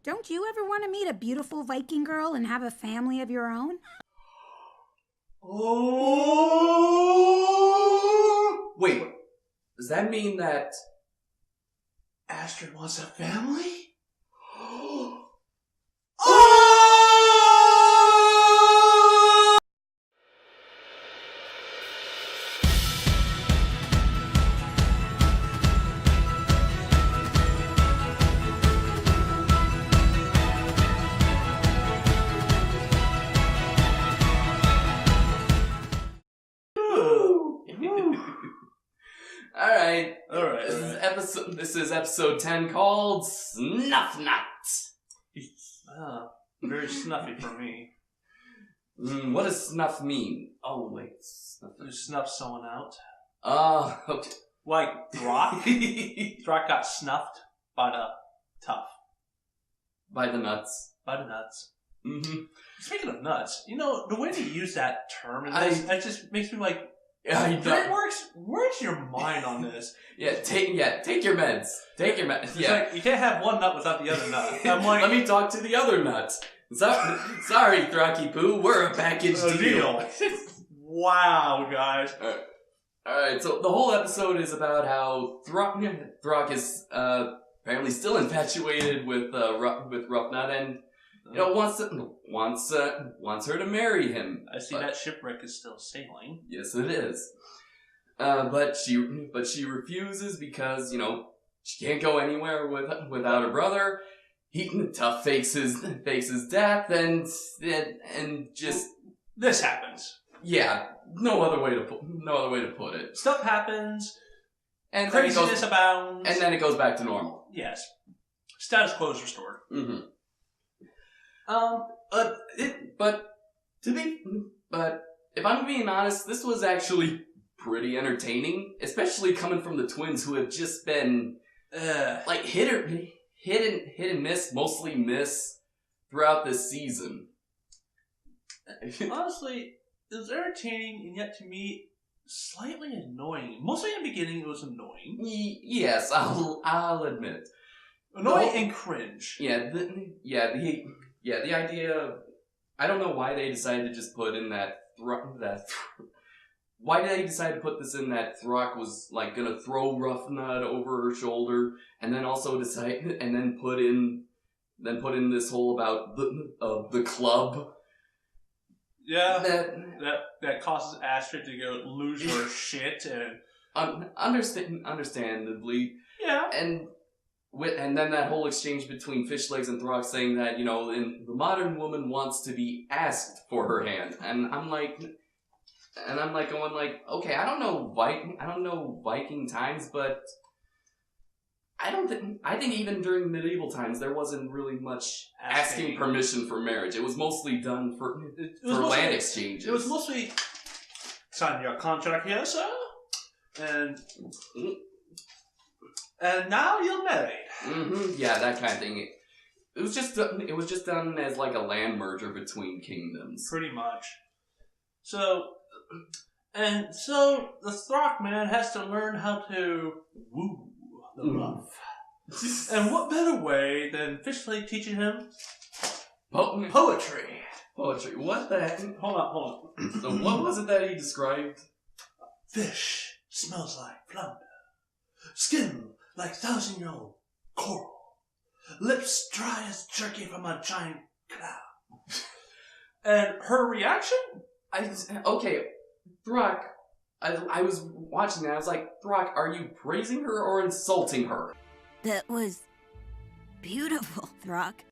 Don't you ever want to meet a beautiful Viking girl and have a family of your own? Oh! Wait, does that mean that... Astrid wants a family? Oh! Alright. Alright. This is episode 10 called Snuffnut. Very snuffy for me. What does snuff mean? Oh, wait. You snuff someone out. Okay. Like Throck? Throck got snuffed by the tough. By the nuts. By the nuts. Mm-hmm. Speaking of nuts, you know, the way they use that term, that just makes me like, where's your mind on this? Take your meds. Take your meds. It's like, you can't have one nut without the other nut. I'm like, let me talk to the other nuts. Sorry, Throcky Poo, we're a package deal. Wow, guys. Alright, so the whole episode is about how Throck is apparently still infatuated with Roughnut and wants her to marry him. I see that shipwreck is still sailing. Yes, it is. But she refuses because she can't go anywhere without her brother. Tough fakes his death and just this happens. Yeah, no other way to put it. Stuff happens, and craziness abounds, and then it goes back to normal. Yes, status quo is restored. Mm-hmm. But if I'm being honest, this was actually pretty entertaining, especially coming from the twins who have just been like hit and miss, mostly miss throughout this season. Honestly, it was entertaining, and yet to me, slightly annoying. Mostly in the beginning, it was annoying. Yes, I'll admit, annoying and cringe. The idea of, I don't know why they decided to just put in why did they decide to put this in that Throck was like gonna throw Roughnut over her shoulder, and then also put in this whole about the club. Yeah, that causes Astrid to go lose her shit and understandably. Yeah, and then that whole exchange between Fishlegs and Throck saying that the modern woman wants to be asked for her hand, and I'm like going like, okay, I don't know Viking times, but I think even during medieval times there wasn't really much asking permission for marriage. It was mostly done for land exchanges. It was mostly sign your contract here, sir, and now you're married. Mm-hmm. Yeah, that kind of thing. It was just done as like a land merger between kingdoms, pretty much. So the Throck man has to learn how to woo the rough. And what better way than Fishleg teaching him poetry? Poetry. What the heck? Hold on. So what was it that he described? Fish smells like flounder. Skin like 1,000-year-old coral. Lips dry as jerky from a giant cloud. And her reaction? Throck, I was watching that, I was like, Throck, are you praising her or insulting her? That was beautiful, Throck.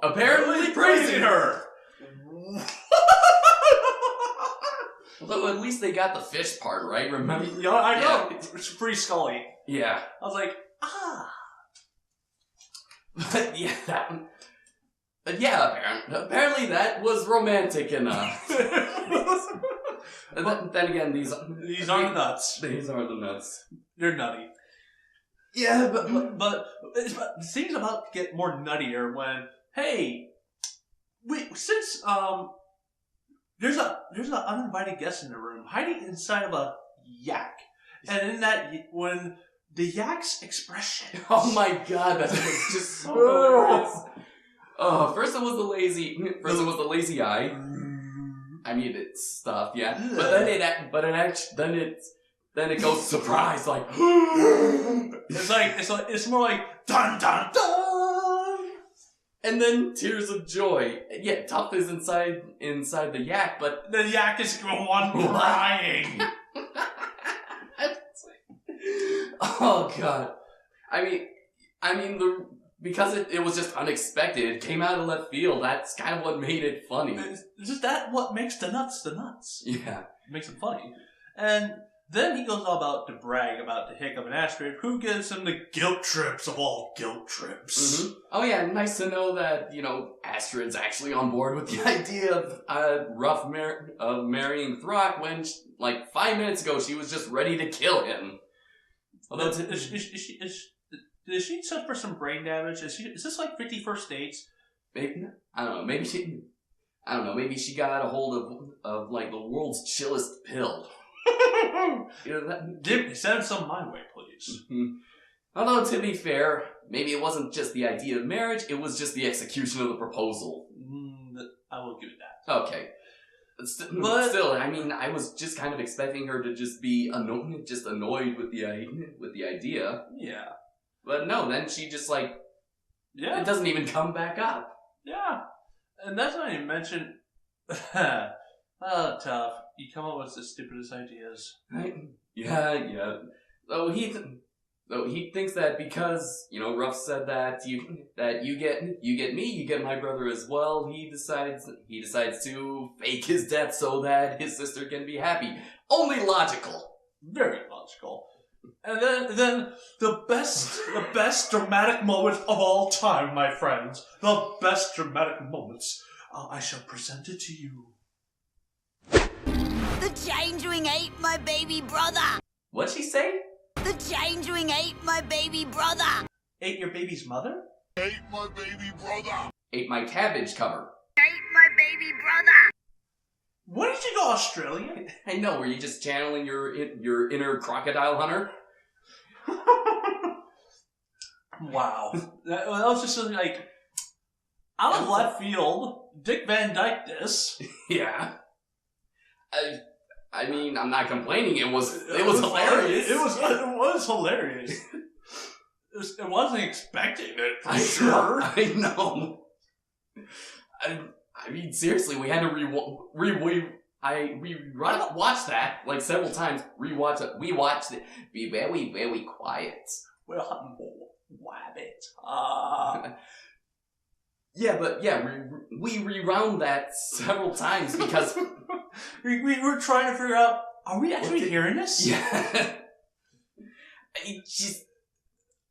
Apparently praising her! Although at least they got the fish part right, remember? I know. It's pretty Scully. Yeah. I was like, But apparently that was romantic enough. Then again, these are the nuts. These are the nuts. They're nutty. Yeah, but things about to get more nuttier when, hey, since there's an uninvited guest in the room hiding inside of a yak, and in that when the yak's expression, oh my god, that was just so hilarious. Oh, first it was the lazy eye. I mean, it's stuff, yeah. But then it goes surprise, like. it's more like dun dun dun. And then tears of joy. Yeah, Tough is inside the yak, but the yak is going crying. Oh god. Because it was just unexpected, it came out of left field, that's kind of what made it funny. Is that what makes the nuts the nuts? Yeah. It makes it funny. And then he goes all about to brag about the hiccup and Astrid, who gives him the guilt trips of all guilt trips. Mm-hmm. Oh yeah, nice to know that, Astrid's actually on board with the idea of marrying Throck when, 5 minutes ago, she was just ready to kill him. Although, did she suffer some brain damage? Is this like 51st Dates? Maybe, I don't know, maybe she got a hold of the world's chillest pill. Send some my way, please. Although, to be fair, maybe it wasn't just the idea of marriage, it was just the execution of the proposal. I will give it that. Okay. But still, I was just kind of expecting her to just be annoyed with the idea. Yeah. But no, then she just it doesn't even come back up. Yeah. And that's not even mentioned. Oh, Tough. You come up with the stupidest ideas. Yeah. So he thinks that because, Ruff said that you get me, you get my brother as well, he decides to fake his death so that his sister can be happy. Only logical. Very logical. And then the best dramatic moment of all time, my friends. The best dramatic moments. I shall present it to you. The Changeling ate my baby brother. What'd she say? The Changeling ate my baby brother. Ate your baby's mother? Ate my baby brother. Ate my cabbage cover. Ate my baby brother. When did you go Australian? I know, were you just channeling your inner crocodile hunter? Wow. That was just out of left field, Dick Van Dyke this. Yeah. I'm not complaining. It was hilarious. It was hilarious. It wasn't expecting it for sure. I know. Seriously, we had to watch that several times. Rewatch it. We watched it. Be very, very quiet. Well, wabbit. Yeah, but we rewound that several times because we were trying to figure out, are we actually hearing this? Yeah.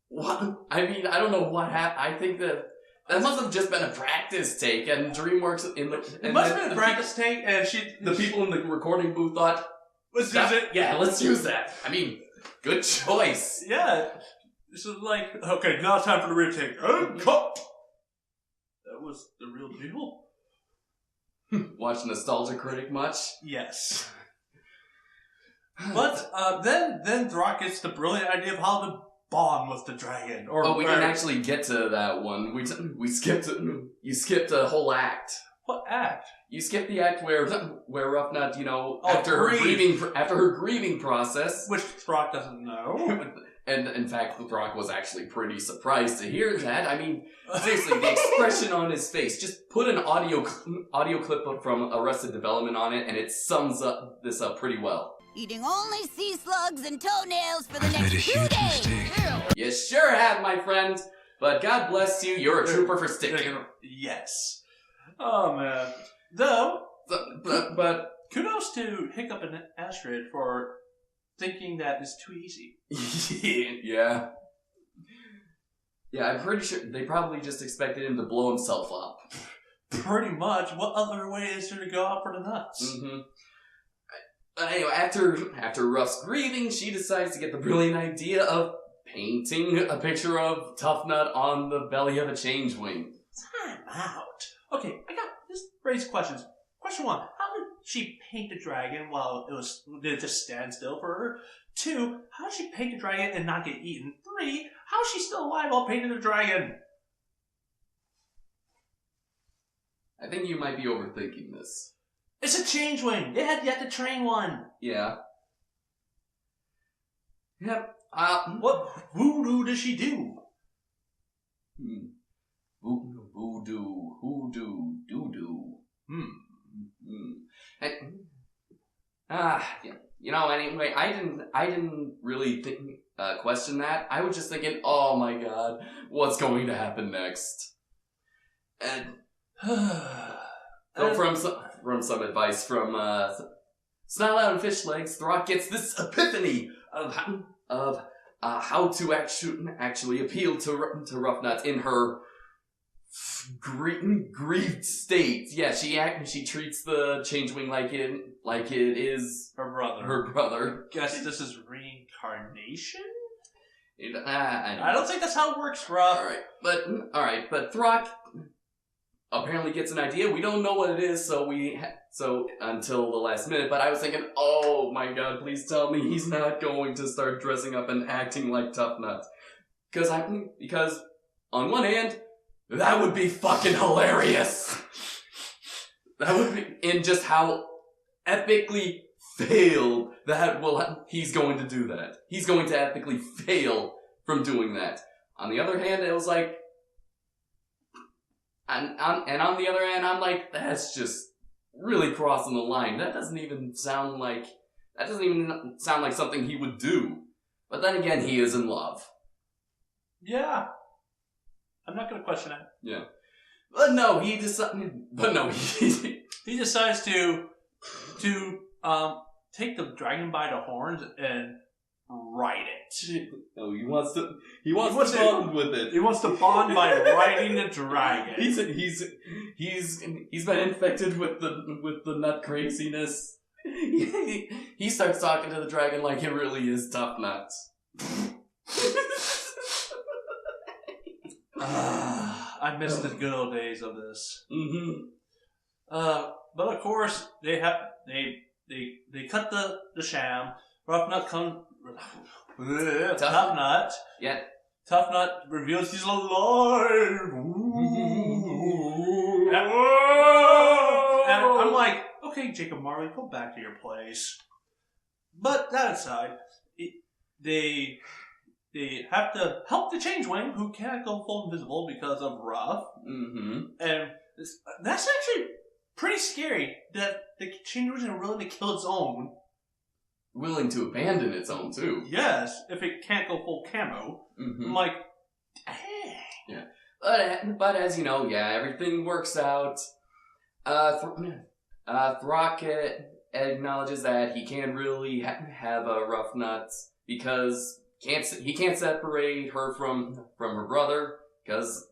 What? I don't know what happened. I think that must have just been a practice take, and DreamWorks It must have been a practice take, and the people in the recording booth thought, let's use it. Yeah, let's use that. Good choice. Yeah. This is okay, now it's time for the retake. Cut! That was the real deal? Watch Nostalgia Critic much? Yes. But then Throck gets the brilliant idea of how to bond with the dragon. We didn't actually get to that one. We skipped. You skipped a whole act. What act? You skipped the act where Ruffnut, after her grieving process, which Throck doesn't know. And in fact, Throck was actually pretty surprised to hear that. Seriously, the expression on his face. Just put an audio clip from Arrested Development on it, and it sums this up pretty well. Eating only sea slugs and toenails for the next 2 days. You sure have, my friend. But God bless you, you're a trooper for sticking. Yes. Oh, man. Though, but kudos to Hiccup and Astrid for thinking that it's too easy. Yeah. Yeah, I'm pretty sure they probably just expected him to blow himself up. Pretty much. What other way is there to go out for the nuts? Mm-hmm. But anyway, after Ruff's grieving, she decides to get the brilliant idea of painting a picture of Snuffnut on the belly of a changeling. Time out. Okay, I got this raised questions. Question 1, how did she paint the dragon while did it just stand still for her? 2, how did she paint the dragon and not get eaten? 3, how is she still alive while painting the dragon? I think you might be overthinking this. It's a change wing. They had yet to train one. Yeah. Yep. What voodoo does she do? Voodoo, hoodoo, doo-doo. Yeah. You know, anyway, I didn't really question that. I was just thinking, oh my god, what's going to happen next? And from some advice from Snuffnut and Fishlegs, Throck gets this epiphany of how to actually appeal to Ruffnut in her grieved state. Yeah, she treats the Changeling like it is Her brother. Guess this is reincarnation? I don't think that's how it works, Ruff. Alright, but Throck apparently gets an idea. We don't know what it is, so until the last minute, but I was thinking, oh my god, please tell me he's not going to start dressing up and acting like Snuffnut. Because on one hand, that would be fucking hilarious. That would be, in just how epically failed he's going to do that. He's going to epically fail from doing that. On the other hand, it was like, and on the other hand, I'm like, that's just really crossing the line. That doesn't even sound like something he would do. But then again, he is in love. Yeah. I'm not going to question it. Yeah. But no, he decides to take the dragon by the horns and ride it. No, he wants to bond with it. He wants to bond by riding the dragon. He's been infected with the nut craziness. He starts talking to the dragon like it really is tough nuts. I miss the good old days of this. Mm-hmm. But of course they cut the sham. Ruffnut comes. Snuffnut. Yeah. Snuffnut reveals he's alive. And I'm like, okay, Jacob Marley, go back to your place. But that aside, they have to help the Changeling, who can't go full invisible because of Ruff. Mm-hmm. And that's actually pretty scary that the Changeling is willing to kill its own. Willing to abandon its own, too. Yes, if it can't go full camo. Mm-hmm. I'm like, hey. Yeah. But as you know, yeah, everything works out. Throck acknowledges that he can't really have a Ruffnut because he can't separate her from her brother because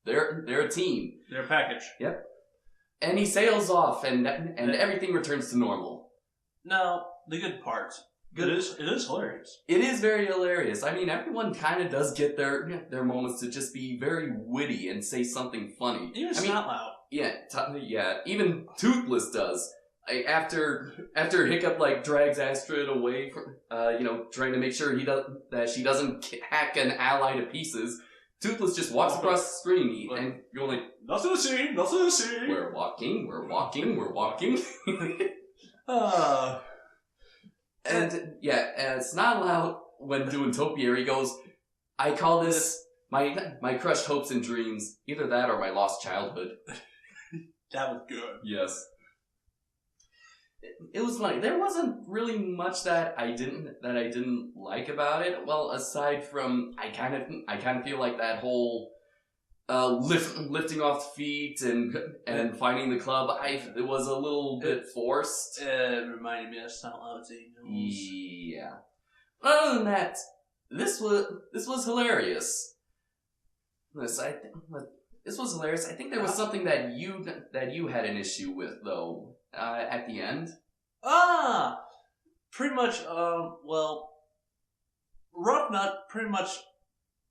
they're a team. They're a package. Yep. And he sails off, and everything returns to normal. Now, the good part. It is hilarious. It is very hilarious. I mean, everyone kind of does get their moments to just be very witty and say something funny. Even Snout. Yeah, even Toothless does. After Hiccup drags Astrid away from trying to make sure that she doesn't hack an ally to pieces, Toothless just walks across the screen and going like, nothing to see. We're walking. And Snot Loud, when doing Topiary, goes, I call this my crushed hopes and dreams. Either that or my lost childhood. That was good. Yes. It was funny. There wasn't really much that I didn't like about it. Well, aside from I kind of feel like that whole lifting off the feet and finding the club, it was a little bit forced. It reminded me of Snout Loud's Angels. Yeah. Other than that, this was hilarious. This was hilarious. I think there was something that you had an issue with though at the end. Pretty much. Ruffnut pretty much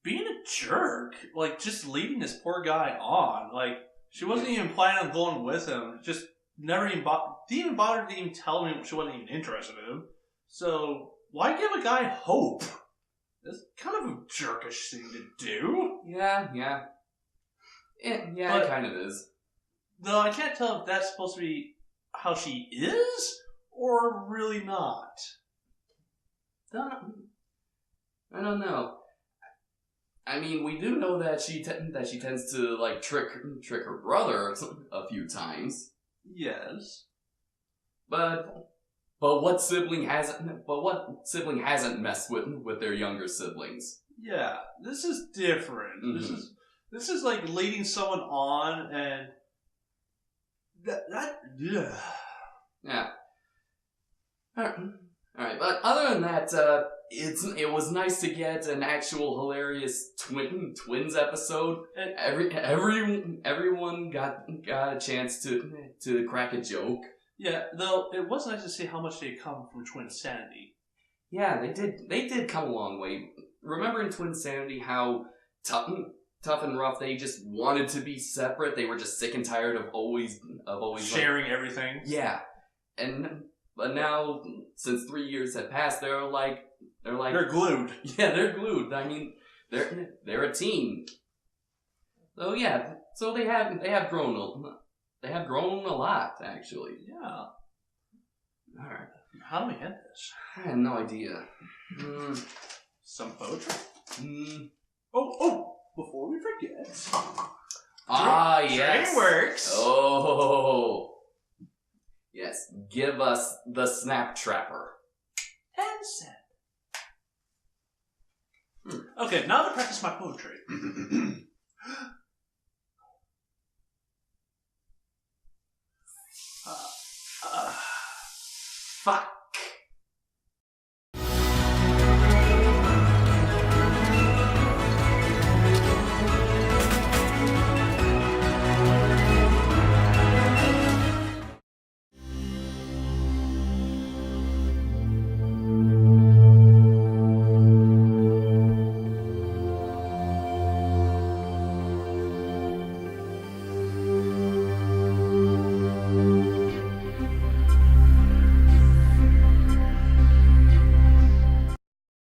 being a jerk, just leaving this poor guy on. She wasn't even planning on going with him. Just never even didn't even bother to even tell him she wasn't even interested in him. So why give a guy hope? That's kind of a jerkish thing to do. Yeah. Yeah, But- it kind of is. Though I can't tell if that's supposed to be how she is or really not. I don't know. I mean, we do know that she tends to like trick her brother a few times. Yes. But what sibling hasn't messed with their younger siblings? Yeah, this is different. Mhm. This is like leading someone on and yeah. Yeah. All right. But other than that, it was nice to get an actual hilarious twins episode. And Everyone got a chance to crack a joke. yeah, though it was nice to see how much they come from Twin Sanity. Yeah, they did come a long way. Remember in Twin Sanity how tough and rough they just wanted to be separate. They were just sick and tired of always Sharing everything. Yeah, but now since 3 years have passed, they're Glued. yeah, they're glued. I mean, they're a team. So yeah, so they have grown a lot actually. Yeah. All right, How do we end this? I have no idea. Some poetry? Mm. Oh, before we forget. Yes. DreamWorks. Oh. Yes, give us the Snap Trapper. And send. Okay, now to practice my poetry. Fuck.